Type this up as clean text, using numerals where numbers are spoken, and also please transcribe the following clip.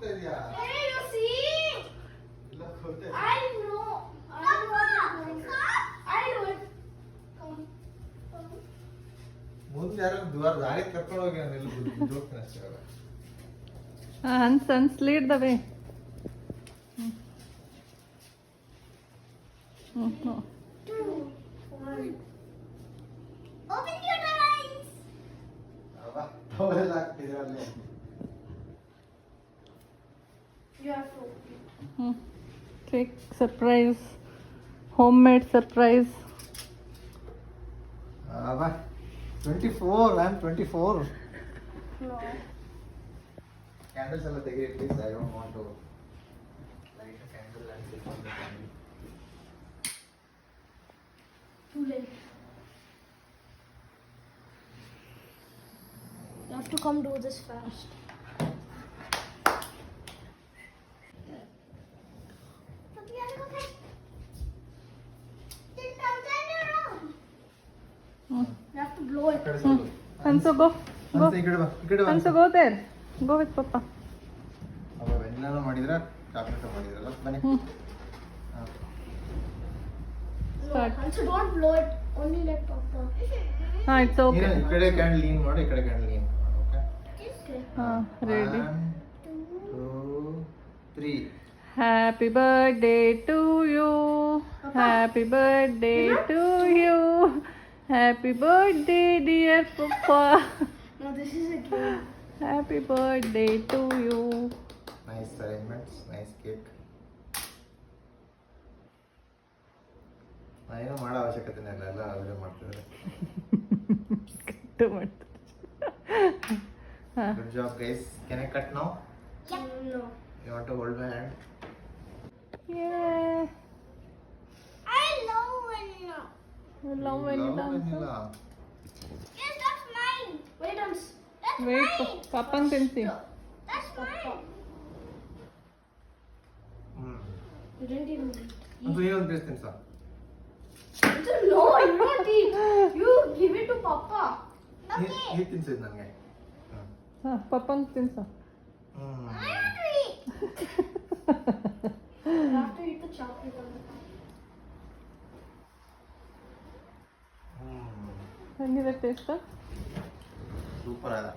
Hey, you see? I know. I do it. Come. ಮುಂದೆ ಯಾರು ದ್ವಾರ ದಾರಿ ಕರ್ಕೊಂಡು ಹೋಗಿ ನಾನು ಎಲ್ಲಿ ಹೋಗ್ತೀನಿ ಅಷ್ಟೇ ಇವಾಗ. Hans, lead the way. No. 2, 1. Open your eyes. ಅಬ್ಬಾ, ಟವಲ್ ಹಾಕ್ತಿದ್ರೆ ಅಲ್ಲೇ. You have to open it. Cake surprise. Homemade surprise. ಅಬ್ಬಾ, 24, I am 24. No. Candles ಎಲ್ಲ ತೆಗೀರಿ please. I don't want to light a candle and sit on the candle. Too late. You have to come do this fast. You have to blow ಆ it. ಕಡೆ ಸ್ವಲ್ಪ. Hansu, go. Go. ಈ ಕಡೆ ಬಾ, ಈ ಕಡೆ ಬಾ. Hansu, go there. Go with Papa. ಅಬ್ಬಾ, ವೆನಿಲಾನು ಮಾಡಿದ್ರ ಚಾಕ್ಲೇಟ್ ಮಾಡಿದ್ರಲ್ಲ ಬನ್ನಿ. ಹಾ. Start. Also, don't blow it. Only let Papa. It's okay. ಈ ಕಡೆ ಕ್ಯಾಂಡಲ್ ಲೀನ್ ಮಾಡು, ಈ ಕಡೆ ಕ್ಯಾಂಡಲ್ ಲೀನ್ ಮಾಡು. Okay. Okay. Ready. 1, 2, 3. Happy birthday to you. Happy birthday to you. Happy birthday, dear Papa. No, this is a game. Happy birthday to you. Nice arrangements, nice cake. ನಾನೇನು ಮಾಡೋ ಅವಶ್ಯಕತೆ ಇಲ್ಲ, ಎಲ್ಲ ಅವರೇ ಮಾಡ್ತಿದ್ದಾರೆ. Good job guys. Can I cut now? No. You want to hold my hand? Yeah. I love vanilla. You love You vanilla. love vanilla. Yes, that's mine. Wait, that's Wait, mine. Papa tinsi. That's mine. You didn't even eat. ಒಂದು ಇನ್ನೊಂದು piece ತಿನ್ಸ. No, you don't eat. You give it to Papa. ಈ ತಿನ್ಸಿದ್ ನನಗೆ. Papa tinsa. I want to eat. You have to eat the chocolate on the top. Heಗಿದೆ taste? Super ಆದ.